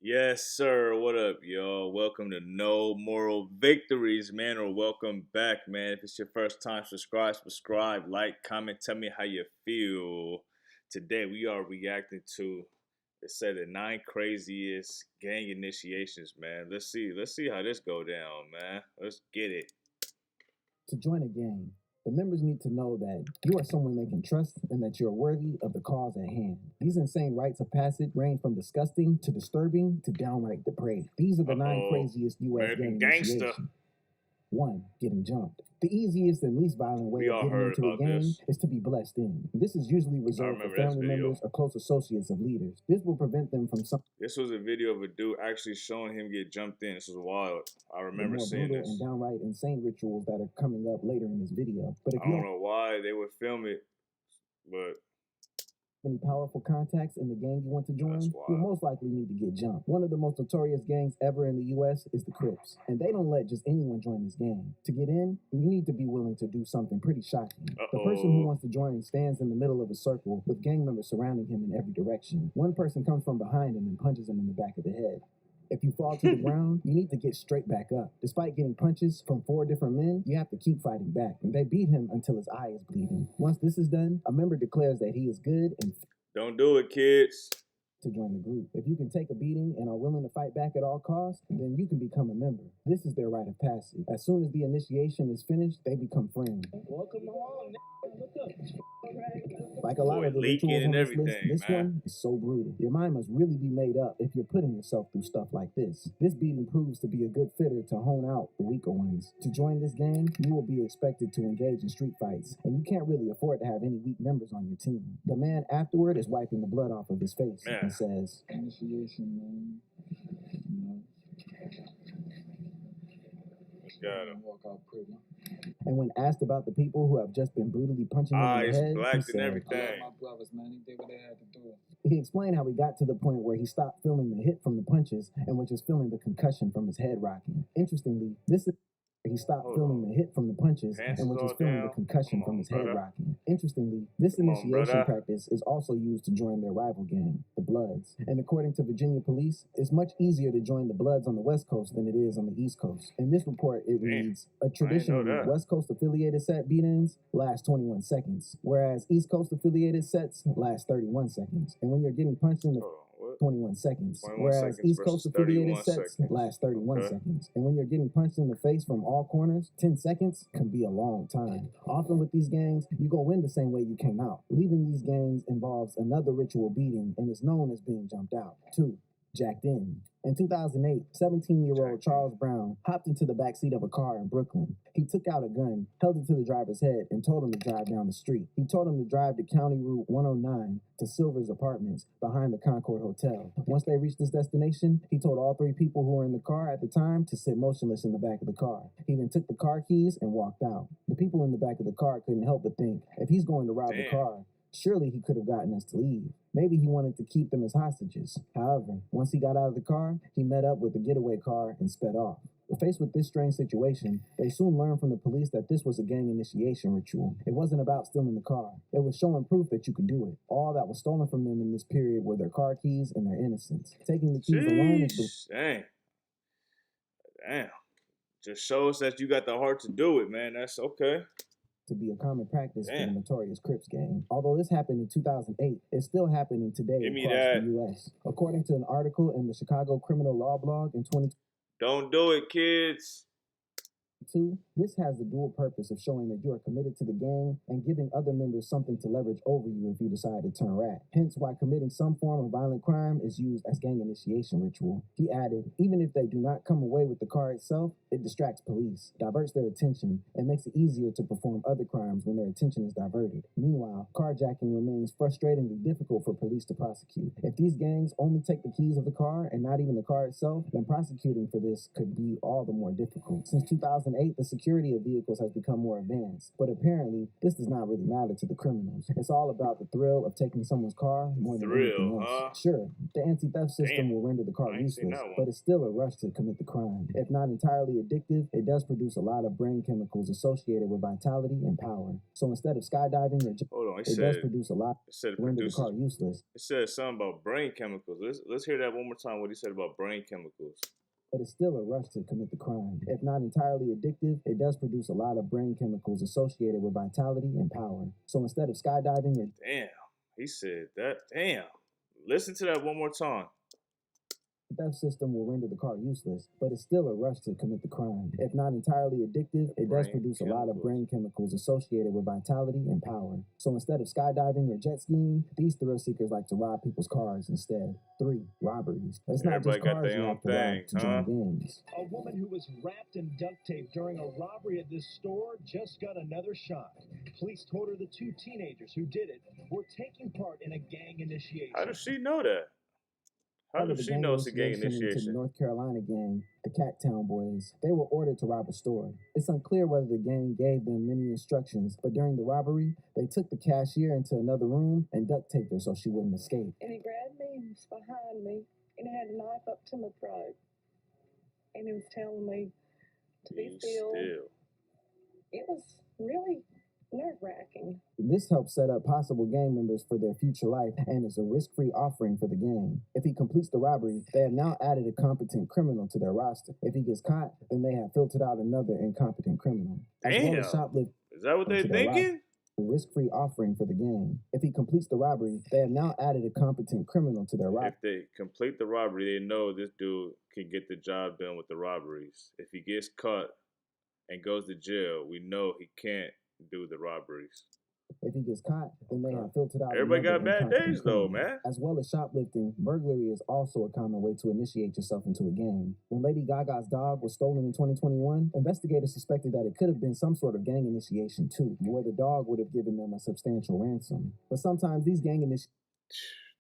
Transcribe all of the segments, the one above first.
Yes, sir. What up, y'all? Welcome to No Moral Victories, man, or welcome back, man. If it's your first time, subscribe, like, comment, tell me how you feel. Today, we are reacting to, it said, the 9 craziest gang initiations, man. Let's see how this go down, man. Let's get it. To join a gang, the members need to know that you are someone they can trust and that you're worthy of the cause at hand. These insane rites of passage range from disgusting to disturbing to downright depraved. These are the 9 craziest U.S. gang American Gangster. initiations. 1. Getting jumped. The easiest and least violent way We of all getting heard into a about gang this. is to be blessed in. This is usually reserved for remember this family video. members or close associates of leaders. This will prevent them from some This was a video of a dude actually showing him get jumped in. This was wild. I the remember more seeing brutal this. and downright insane rituals that are coming up later in this video. But if I you don't know why they would film it, but any powerful contacts in the gang you want to join, That's you'll wild. most likely need to get jumped. One of the most notorious gangs ever in the U.S. is the Crips, and they don't let just anyone join this gang. To get in, you need to be willing to do something pretty shocking. The person who wants to join stands in the middle of a circle with gang members surrounding him in every direction. One person comes from behind him and punches him in the back of the head. If you fall to the ground, you need to get straight back up. Despite getting punches from 4 different men, you have to keep fighting back. And they beat him until his eye is bleeding. Once this is done, a member declares that he is good and Don't do it, kids. to join the group. If you can take a beating and are willing to fight back at all costs, then you can become a member. This is their rite of passage. As soon as the initiation is finished, they become friends. Welcome home. Like a lot of the Leaking rituals on and this list, everything, this man. one is so brutal. Your mind must really be made up if you're putting yourself through stuff like this. This beating proves to be a good fitter to hone out the weaker ones. To join this gang, you will be expected to engage in street fights, and you can't really afford to have any weak members on your team. The man afterward is wiping the blood off of his face and says, Initiation, man. You know, Got him. walk out pretty. and when asked about the people who have just been brutally punching him in the Eyes head, he blacked and said, I everything. love my brothers, man. They did what they had to do. he explained how he got to the point where he stopped feeling the hit from the punches and was just feeling the concussion from his head rocking. Interestingly, this is he stopped feeling the hit from the punches Pants and was is all just feeling the down. concussion Come from on, his head brother. rocking. Interestingly, this Come on, initiation brother. practice is also used to join their rival gang, the Bloods. And according to Virginia police, it's much easier to join the Bloods on the West Coast than it is on the East Coast. In this report, it reads, a traditionally that. West Coast affiliated set beat-ins last 21 seconds, whereas East Coast affiliated sets last 31 seconds. And when you're getting punched in the Hold on, what? 21 seconds, 21 whereas seconds East Coast versus affiliated 31 sets seconds. last 31 Okay. seconds. And when you're getting punched in the face from all corners, 10 seconds can be a long time. Often with these gangs, you go in the same way you came out. Leaving these gangs involves another ritual beating and is known as being jumped out. 2. Jacked in. In 2008, 17-year-old Charles Brown hopped into the backseat of a car in Brooklyn. He took out a gun, held it to the driver's head, and told him to drive down the street. He told him to drive to County Route 109 to Silver's apartments behind the Concord Hotel. Once they reached this destination, he told all 3 people who were in the car at the time to sit motionless in the back of the car. He then took the car keys and walked out. The people in the back of the car couldn't help but think, if he's going to rob the car, surely he could have gotten us to leave. Maybe he wanted to keep them as hostages. However, once he got out of the car, he met up with the getaway car and sped off. Faced with this strange situation, they soon learned from the police that this was a gang initiation ritual. It wasn't about stealing the car. It was showing proof that you could do it. All that was stolen from them in this period were their car keys and their innocence. Taking the keys alone is the... Damn. Just shows that you got the heart to do it, man. That's okay. To be a common practice for the notorious Crips gang. Although this happened in 2008, it's still happening today across the U.S. According to an article in the Chicago Criminal Law blog in 2022, don't do it, kids. This has the dual purpose of showing that you are committed to the gang and giving other members something to leverage over you if you decide to turn rat. Hence why committing some form of violent crime is used as gang initiation ritual. He added, even if they do not come away with the car itself, it distracts police, diverts their attention, and makes it easier to perform other crimes when their attention is diverted. Meanwhile, carjacking remains frustratingly difficult for police to prosecute. If these gangs only take the keys of the car and not even the car itself, then prosecuting for this could be all the more difficult. Since 2008, 2008, the security of vehicles has become more advanced, but apparently this does not really matter to the criminals. It's all about the thrill of taking someone's car more than anything Thrill, else. huh? Sure, the anti-theft system Damn. will render the car I ain't seen useless, that one. but it's still a rush to commit the crime. If not entirely addictive, it does produce a lot of brain chemicals associated with vitality and power. So instead of skydiving or Hold on, it does produce a lot it said it render the produces. car useless. It said something about brain chemicals. Let's hear that one more time. What he said about brain chemicals. But it's still a rush to commit the crime. If not entirely addictive, it does produce a lot of brain chemicals associated with vitality and power. So instead of skydiving or Damn, he said that. Damn. Listen to that one more time. theft system will render the car useless, but it's still a rush to commit the crime. If not entirely addictive, it does produce a lot of brain chemicals associated with vitality and power. So instead of skydiving or jet skiing, these thrill seekers like to rob people's cars instead. 3. Robberies. It's not Everybody just got cars their you own have to rob thing, to join gangs. A woman who was wrapped in duct tape during a robbery at this store just got another shot. Police told her the 2 teenagers who did it were taking part in a gang initiation. How does she know that? How does she know it's a gang Into the initiation? North Carolina gang, the Cattown Boys. They were ordered to rob a store. It's unclear whether the gang gave them many instructions, but during the robbery, they took the cashier into another room and duct taped her so she wouldn't escape. And he grabbed me and was behind me, and he had a knife up to my throat. And he was telling me to be still. It was really nerve-wracking. This helps set up possible gang members for their future life and is a risk-free offering for the gang. If he completes the robbery, they have now added a competent criminal to their roster. If he gets caught, then they have filtered out another incompetent criminal. Damn. Is that what they're thinking? A risk-free offering for the gang. If he completes the robbery, they have now added a competent criminal to their roster. If they complete the robbery, they know this dude can get the job done with the robberies. If he gets caught and goes to jail, we know he can't do the robberies. If he gets caught, then they have filtered out. Everybody got bad days though, man. As well as shoplifting, burglary is also a common way to initiate yourself into a gang. When Lady Gaga's dog was stolen in 2021, investigators suspected that it could have been some sort of gang initiation too, where the dog would have given them a substantial ransom. But sometimes these gang initiations...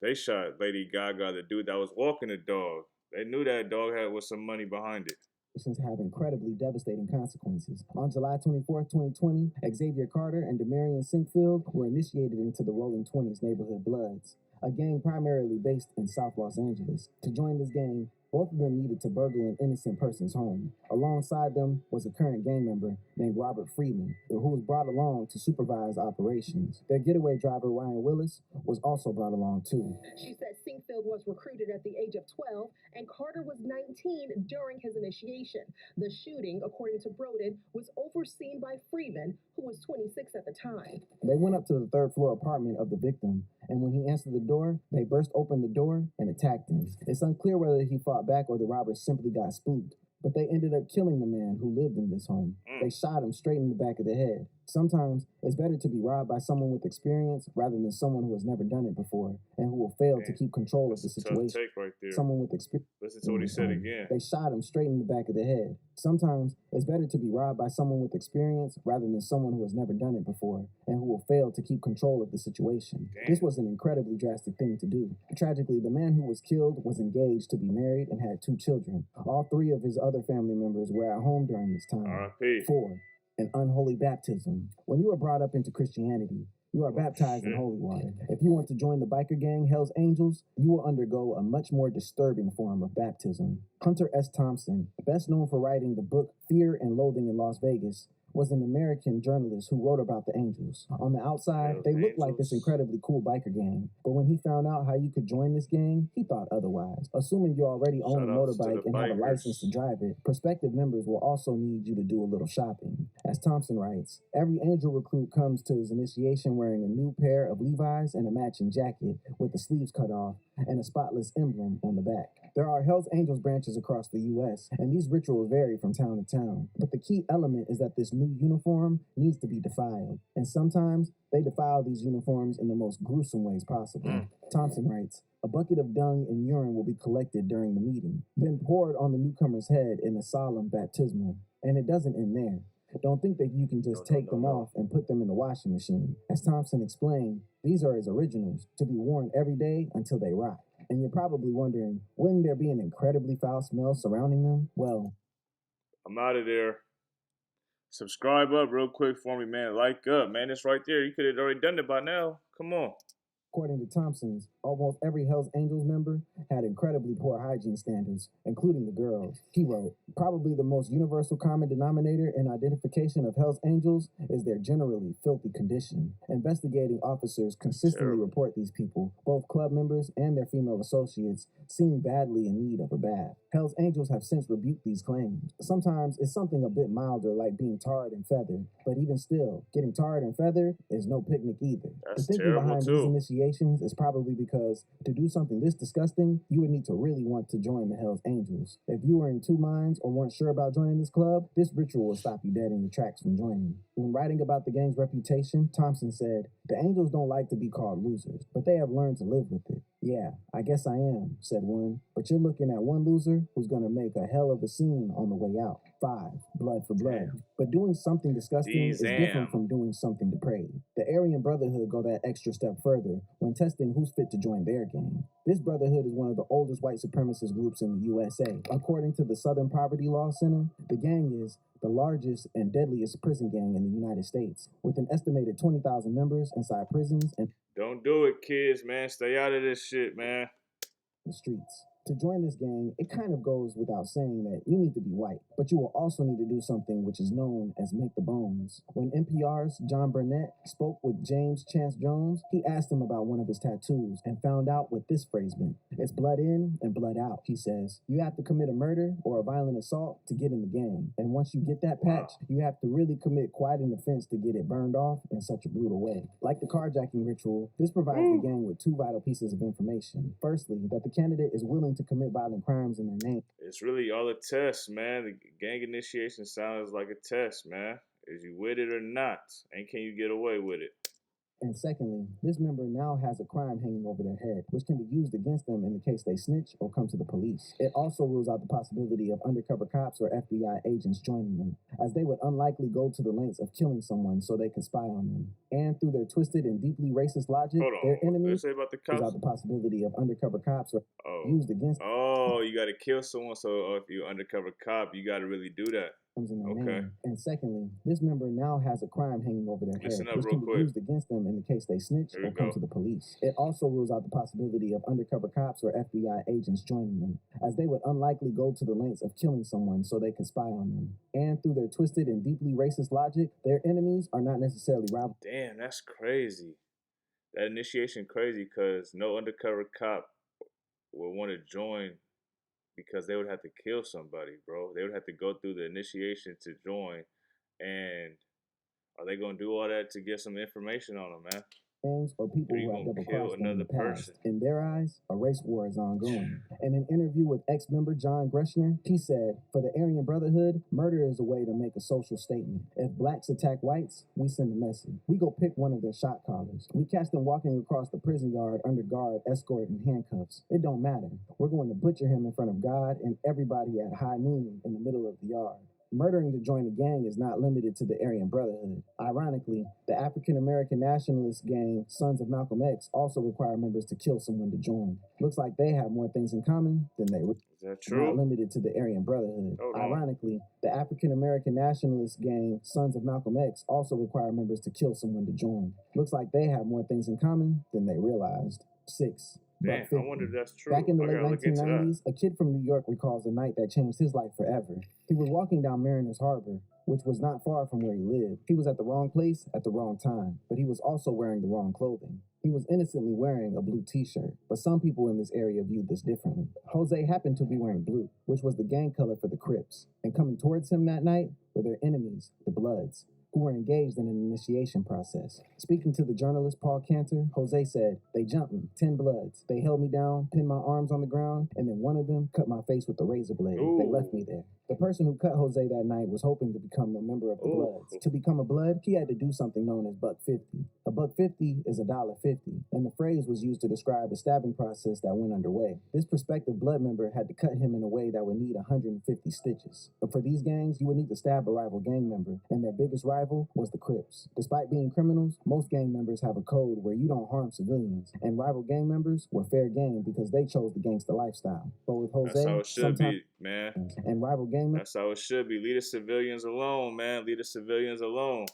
They shot Lady Gaga, the dude that was walking the dog. They knew that dog was some money behind it. Have incredibly devastating consequences. On July 24, 2020, Xavier Carter and Demarion Sinkfield were initiated into the Rolling 20s Neighborhood Bloods, a gang primarily based in South Los Angeles. To join this gang, both of them needed to burgle an innocent person's home. Alongside them was a current gang member named Robert Freeman, who was brought along to supervise operations. Their getaway driver, Ryan Willis, was also brought along too. She said Sinkfield was recruited at the age of 12 and Carter was 19 during his initiation. The shooting, according to Broden, was overseen by Freeman, who was 26 at the time. They went up to the 3rd floor apartment of the victim, and when he answered the door, they burst open the door and attacked him. It's unclear whether he fought back or the robbers simply got spooked, but they ended up killing the man who lived in this home. They shot him straight in the back of the head. Sometimes it's better to be robbed by someone with experience rather than someone who has never done it before and who will fail to keep control of the situation. Take right there. Someone with experience. Listen to what he said again. They shot him straight in the back of the head. Sometimes it's better to be robbed by someone with experience rather than someone who has never done it before and who will fail to keep control of the situation. This was an incredibly drastic thing to do. Tragically, the man who was killed was engaged to be married and had 2 children. All 3 of his other family members were at home during this time. R.I.P. 4. An unholy baptism. When you are brought up into Christianity, you are baptized in holy water. If you want to join the biker gang Hell's Angels, you will undergo a much more disturbing form of baptism. Hunter S. Thompson, best known for writing the book Fear and Loathing in Las Vegas, was an American journalist who wrote about the Angels. On the outside, they looked like this incredibly cool biker gang, but when he found out how you could join this gang, he thought otherwise. Assuming you already own a motorbike and have a license to drive it, prospective members will also need you to do a little shopping. As Thompson writes, every Angel recruit comes to his initiation wearing a new pair of Levi's and a matching jacket with the sleeves cut off and a spotless emblem on the back. There are Hell's Angels branches across the U.S., and these rituals vary from town to town. But the key element is that this new uniform needs to be defiled, and sometimes they defile these uniforms in the most gruesome ways possible. Thompson writes, a bucket of dung and urine will be collected during the meeting, then poured on the newcomer's head in a solemn baptismal. And it doesn't end there. Don't think that you can just take them off and put them in the washing machine. As Thompson explained, these are his originals, to be worn every day until they rot. And you're probably wondering, wouldn't there be an incredibly foul smell surrounding them? Well, I'm out of there. Subscribe up real quick for me, man. Like up, man. It's right there. You could have already done it by now. Come on. According to Thompson's, almost every Hells Angels member had incredibly poor hygiene standards, including the girls. He wrote, probably the most universal common denominator in identification of Hells Angels is their generally filthy condition. Investigating officers consistently report these people, both club members and their female associates, seem badly in need of a bath. Hells Angels have since rebuked these claims. Sometimes it's something a bit milder like being tarred and feathered, but even still, getting tarred and feathered is no picnic either. That's the thinking terrible behind too. these initiations is probably because to do something this disgusting, you would need to really want to join the Hells Angels. If you were in two minds or weren't sure about joining this club, this ritual will stop you dead in your tracks from joining. When writing about the gang's reputation, Thompson said, the Angels don't like to be called losers, but they have learned to live with it. Yeah, I guess I am, said one, but you're looking at one loser who's gonna make a hell of a scene on the way out. 5, blood for blood. Damn. But doing something disgusting is Damn. different from doing something depraved. The Aryan Brotherhood go that extra step further when testing who's fit to join their gang. This brotherhood is one of the oldest white supremacist groups in the USA. According to the Southern Poverty Law Center, the gang is the largest and deadliest prison gang in the United States, with an estimated 20,000 members inside prisons and Don't do it, kids, man. Stay out of this shit, man. the streets. To join this gang, it kind of goes without saying that you need to be white, but you will also need to do something which is known as make the bones. When NPR's John Burnett spoke with James Chance Jones, he asked him about one of his tattoos and found out what this phrase meant. It's blood in and blood out, he says. You have to commit a murder or a violent assault to get in the gang. And once you get that patch, you have to really commit quite an offense to get it burned off in such a brutal way. Like the carjacking ritual, this provides the gang with two vital pieces of information. Firstly, that the candidate is willing to commit violent crimes in their name. It's really all a test, man. The gang initiation sounds like a test, man. Is you with it or not? And can you get away with it? And secondly, this member now has a crime hanging over their head, which can be used against them in the case they snitch or come to the police. It also rules out the possibility of undercover cops or FBI agents joining them, as they would unlikely go to the lengths of killing someone so they could spy on them. And through their twisted and deeply racist logic, their enemies say about the rules cops? out the possibility of undercover cops or used against Oh, you got to kill someone. So if you're undercover cop, you got to really do that. in their Okay. name. And secondly, this member now has a crime hanging over their Listen head, up which real can be quick. used against them in the case they snitch Here we or come go. to the police. It also rules out the possibility of undercover cops or FBI agents joining them, as they would unlikely go to the lengths of killing someone so they could spy on them. And through their twisted and deeply racist logic, their enemies are not necessarily rivals. Damn, that's crazy. That initiation crazy because no undercover cop would want to join because they would have to kill somebody, bro. They would have to go through the initiation to join. And are they going to do all that to get some information on them, man? Or people Or you who have gonna double kill crossed them in another the past. person. In their eyes, a race war is ongoing. In an interview with ex-member John Greshner, he said, for the Aryan Brotherhood, murder is a way to make a social statement. If blacks attack whites, we send a message. We go pick one of their shot callers. We catch them walking across the prison yard under guard, escort, and handcuffs. It don't matter. We're going to butcher him in front of God and everybody at high noon in the middle of the yard. Murdering to join a gang is not limited to the Aryan Brotherhood. Ironically, the African-American nationalist gang, Sons of Malcolm X, also require members to kill someone to join. Looks like they have more things in common than they Is that true? not limited to the Aryan Brotherhood. Hold on. Ironically, the African-American nationalist gang, Sons of Malcolm X, also require members to kill someone to join. Looks like they have more things in common than they realized. 6. Damn, Buck I 50. wonder if that's true. Back in the I late gotta look into that. 1990s, a kid from New York recalls a night that changed his life forever. He was walking down Mariners Harbor, which was not far from where he lived. He was at the wrong place at the wrong time, but he was also wearing the wrong clothing. He was innocently wearing a blue t-shirt, but some people in this area viewed this differently. Jose happened to be wearing blue, which was the gang color for the Crips, and coming towards him that night were their enemies, the Bloods, who were engaged in an initiation process. Speaking to the journalist Paul Cantor, Jose said, they jumped me, 10 Bloods. They held me down, pinned my arms on the ground, and then one of them cut my face with a razor blade. Ooh. They left me there. The person who cut Jose that night was hoping to become a member of the Bloods. To become a Blood, he had to do something known as buck 50. A buck 50 is $1.50, and the phrase was used to describe a stabbing process that went underway. This prospective Blood member had to cut him in a way that would need 150 stitches. But for these gangs, you would need to stab a rival gang member, and their biggest rival rival was the Crips. Despite being criminals, most gang members have a code where you don't harm civilians, and rival gang members were fair game because they chose the gangster lifestyle. But with Jose, that's how it should be, man. And rival gang members, that's how it should be. Leave the civilians alone, man. Leave the civilians alone.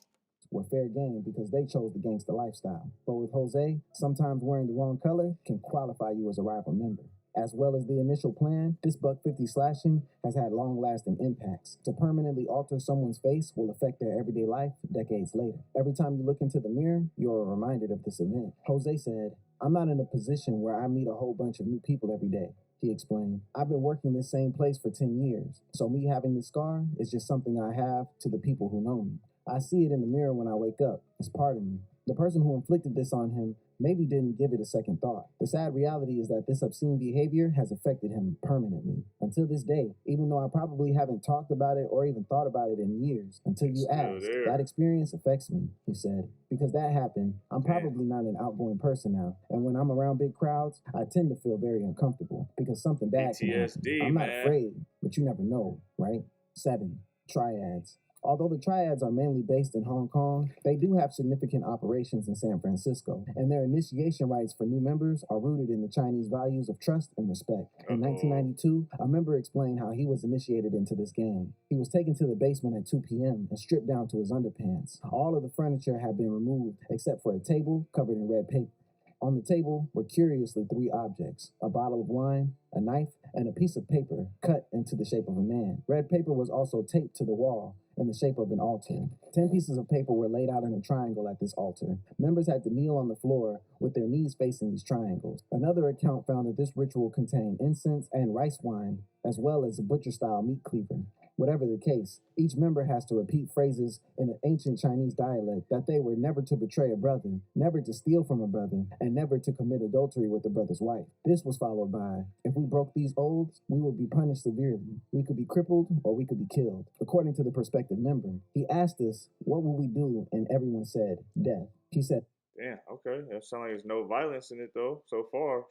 Were fair game because they chose the gangster lifestyle. But with Jose, sometimes wearing the wrong color can qualify you as a rival member. As well as the initial plan, this $150 slashing has had long-lasting impacts. To permanently alter someone's face will affect their everyday life decades later. Every time you look into the mirror, you're reminded of this event. Jose said, "I'm not in a position where I meet a whole bunch of new people every day." He explained, "I've been working this same place for 10 years, so me having this scar is just something I have to the people who know me. I see it in the mirror when I wake up. It's part of me." The person who inflicted this on him maybe didn't give it a second thought. The sad reality is that this obscene behavior has affected him permanently. Until this day, even though I probably haven't talked about it or even thought about it in years, until you asked, that experience affects me, he said. Because that happened, I'm probably not an outgoing person now. And when I'm around big crowds, I tend to feel very uncomfortable because something bad can happen. I'm not afraid, but you never know, right? 7. Triads. Although the triads are mainly based in Hong Kong, they do have significant operations in San Francisco, and their initiation rites for new members are rooted in the Chinese values of trust and respect. In 1992, a member explained how he was initiated into this gang. He was taken to the basement at 2 p.m. and stripped down to his underpants. All of the furniture had been removed except for a table covered in red paper. On the table were curiously 3 objects: a bottle of wine, a knife, and a piece of paper cut into the shape of a man. Red paper was also taped to the wall in the shape of an altar. 10 pieces of paper were laid out in a triangle at this altar. Members had to kneel on the floor with their knees facing these triangles. Another account found that this ritual contained incense and rice wine, as well as a butcher-style meat cleaver. Whatever the case, each member has to repeat phrases in an ancient Chinese dialect that they were never to betray a brother, never to steal from a brother, and never to commit adultery with a brother's wife. This was followed by, "If we broke these oaths, we would be punished severely. We could be crippled or we could be killed." According to the prospective member, he asked us, "What will we do?" And everyone said, "Death." He said, "Damn, okay. That sounds like there's no violence in it, though. So far.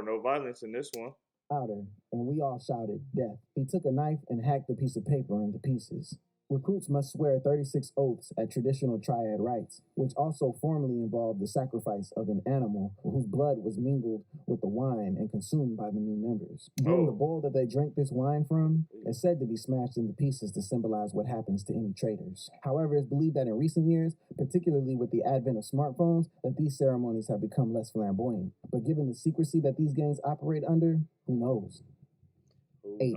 No violence in this one." Louder, and we all shouted, "Death." He took a knife and hacked the piece of paper into pieces. Recruits must swear 36 oaths at traditional triad rites, which also formally involved the sacrifice of an animal whose blood was mingled with the wine and consumed by the new members. During the bowl that they drank this wine from is said to be smashed into pieces to symbolize what happens to any traitors. However, it's believed that in recent years, particularly with the advent of smartphones, that these ceremonies have become less flamboyant. But given the secrecy that these gangs operate under, who knows? 8.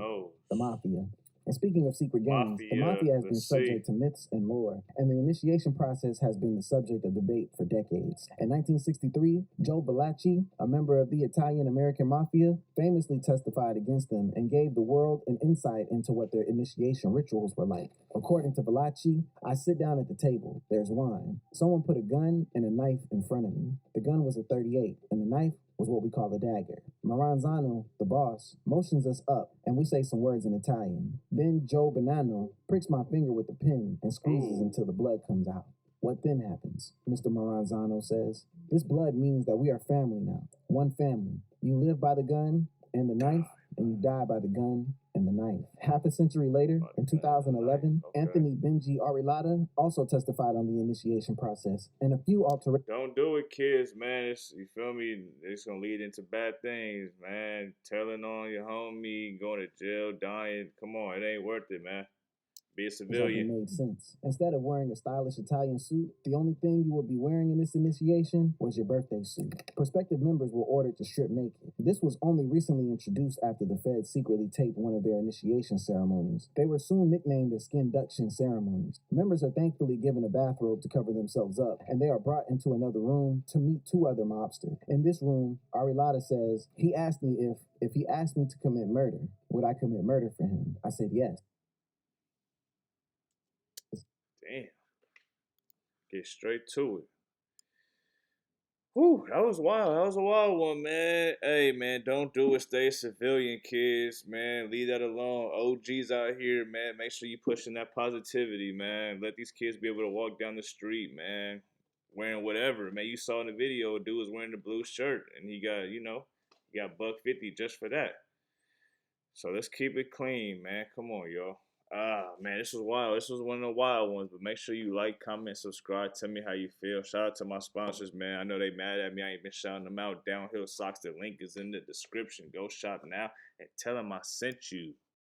The Mafia. And speaking of secret gangs, the Mafia has been subject to myths and lore, and the initiation process has been the subject of debate for decades. In 1963, Joe Valachi, a member of the Italian-American Mafia, famously testified against them and gave the world an insight into what their initiation rituals were like. According to Valachi, "I sit down at the table. There's wine. Someone put a gun and a knife in front of me. The gun was a .38, and the knife was what we call a dagger. Maranzano, the boss, motions us up, and we say some words in Italian. Then Joe Bonanno pricks my finger with the pen and squeezes until the blood comes out. What then happens?" Mr. Maranzano says, "This blood means that we are family now. One family. You live by the gun and the knife, and you die by the gun and the knife." Half a century later, in 2011, Anthony Benji Arilata also testified on the initiation process, and a few alterations. Don't do it, kids, man. You feel me? It's gonna lead into bad things, man. Telling on your homie, going to jail, dying. Come on, it ain't worth it, man. Be a civilian. Made sense. Instead of wearing a stylish Italian suit, the only thing you would be wearing in this initiation was your birthday suit. Prospective members were ordered to strip naked. This was only recently introduced after the Feds secretly taped one of their initiation ceremonies. They were soon nicknamed as skinduction ceremonies. Members are thankfully given a bathrobe to cover themselves up, and they are brought into another room to meet 2 other mobsters. In this room, Arilata says, "He asked me if he asked me to commit murder, would I commit murder for him? I said yes." Damn. Get straight to it. Whew, that was wild. That was a wild one, man. Hey, man, don't do it. Stay civilian, kids, man. Leave that alone. OGs out here, man. Make sure you pushing that positivity, man. Let these kids be able to walk down the street, man. Wearing whatever, man. You saw in the video, a dude was wearing the blue shirt, and he got, he got $150 just for that. So let's keep it clean, man. Come on, y'all. Ah, man, this was wild. This was one of the wild ones. But make sure you like, comment, subscribe. Tell me how you feel. Shout out to my sponsors, man. I know they mad at me. I ain't been shouting them out. Downhill Socks. The link is in the description. Go shop now and tell them I sent you.